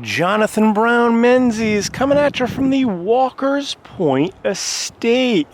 Jonathan Brown Menzies coming at you from the Walker's Point Estate,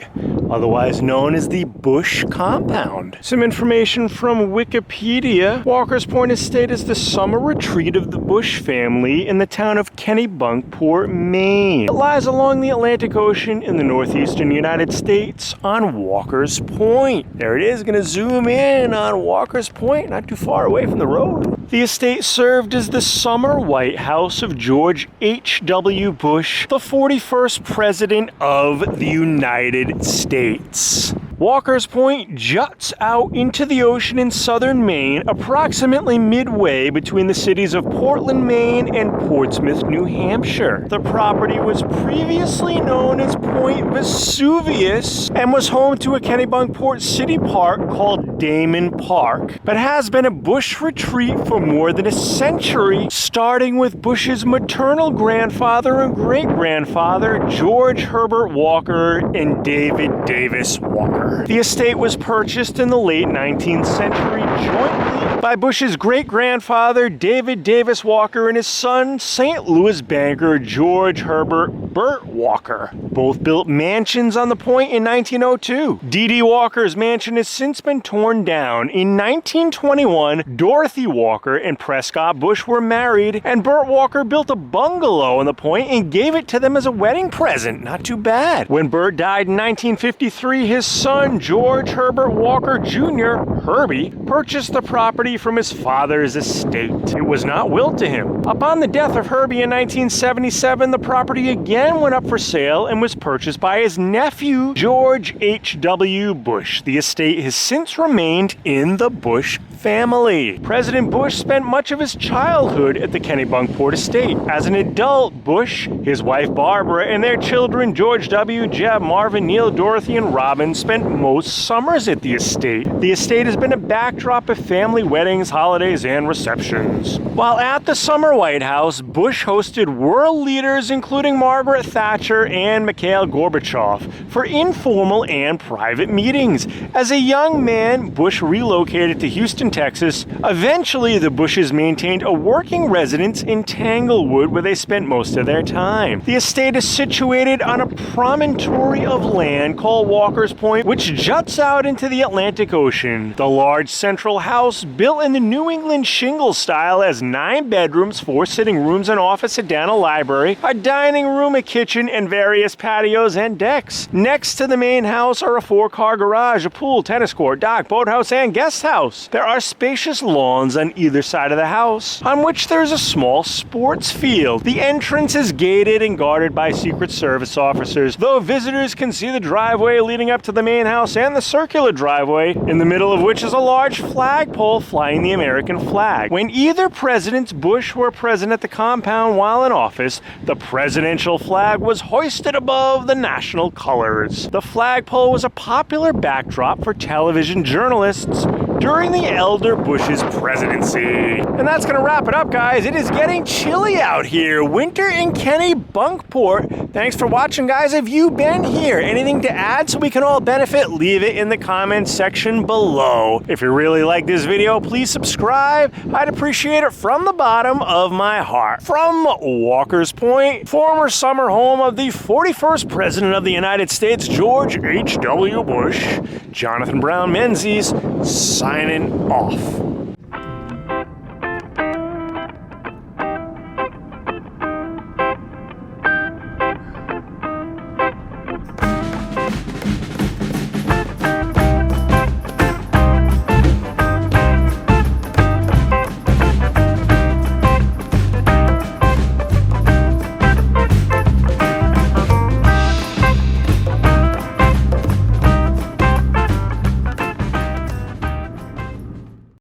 otherwise known as the Bush Compound. Some information from Wikipedia. Walker's Point Estate is the summer retreat of the Bush family in the town of Kennebunkport, Maine. It lies along the Atlantic Ocean in the northeastern United States on Walker's Point. There it is, gonna zoom in on Walker's Point, not too far away from the road. The estate served as the summer White House of George H.W. Bush, the 41st President of the United States. Walker's Point juts out into the ocean in southern Maine, approximately midway between the cities of Portland, Maine and Portsmouth, New Hampshire. The property was previously known as Point Vesuvius and was home to a Kennebunkport city park called Damon Park, but has been a Bush retreat for more than a century, starting with Bush's maternal grandfather and great-grandfather, George Herbert Walker and David Davis Walker. The estate was purchased in the late 19th century jointly by Bush's great-grandfather, David Davis Walker, and his son, St. Louis banker George Herbert Burt Walker. Both built mansions on the point in 1902. D.D. Walker's mansion has since been torn down. In 1921, Dorothy Walker and Prescott Bush were married, and Burt Walker built a bungalow on the point and gave it to them as a wedding present. Not too bad. When Burt died in 1953, his son, George Herbert Walker Jr., Herbie, purchased the property from his father's estate. It was not willed to him. Upon the death of Herbie in 1977, the property again went up for sale and was purchased by his nephew, George H.W. Bush. The estate has since remained in the Bush family. President Bush spent much of his childhood at the Kennebunkport estate. As an adult, Bush, his wife Barbara, and their children George W., Jeb, Marvin, Neil, Dorothy, and Robin spent most summers at the estate. The estate has been a backdrop of family weddings, holidays, and receptions. While at the summer White House, Bush hosted world leaders including Margaret Thatcher and Mikhail Gorbachev for informal and private meetings. As a young man, Bush relocated to Houston, Texas. Eventually, the Bushes maintained a working residence in Tanglewood where they spent most of their time. The estate is situated on a promontory of land called Walker's Point, which juts out into the Atlantic Ocean. The large central house, built in the New England shingle style, has 9 bedrooms, 4 sitting rooms, an office, a den, a library, a dining room, a kitchen, and various patios and decks. Next to the main house are a 4-car garage, a pool, tennis court, dock, boathouse, and guest house. There are spacious lawns on either side of the house, on which there is a small sports field. The entrance is gated and guarded by Secret Service officers, though visitors can see the driveway leading up to the main house and the circular driveway, in the middle of which is a large flagpole flying the American flag. When either President Bush were present at the compound while in office, the presidential flag was hoisted above the national colors. The flagpole was a popular backdrop for television journalists during the elder Bush's presidency. And that's gonna wrap it up, guys. It is getting chilly out here. Winter in Kennebunkport. Thanks for watching, guys. Have you been here? Anything to add so we can all benefit? Leave it in the comments section below. If you really like this video, please subscribe. I'd appreciate it from the bottom of my heart. From Walker's Point, former summer home of the 41st President of the United States, George H.W. Bush, Jonathan Brown Menzies, signing off.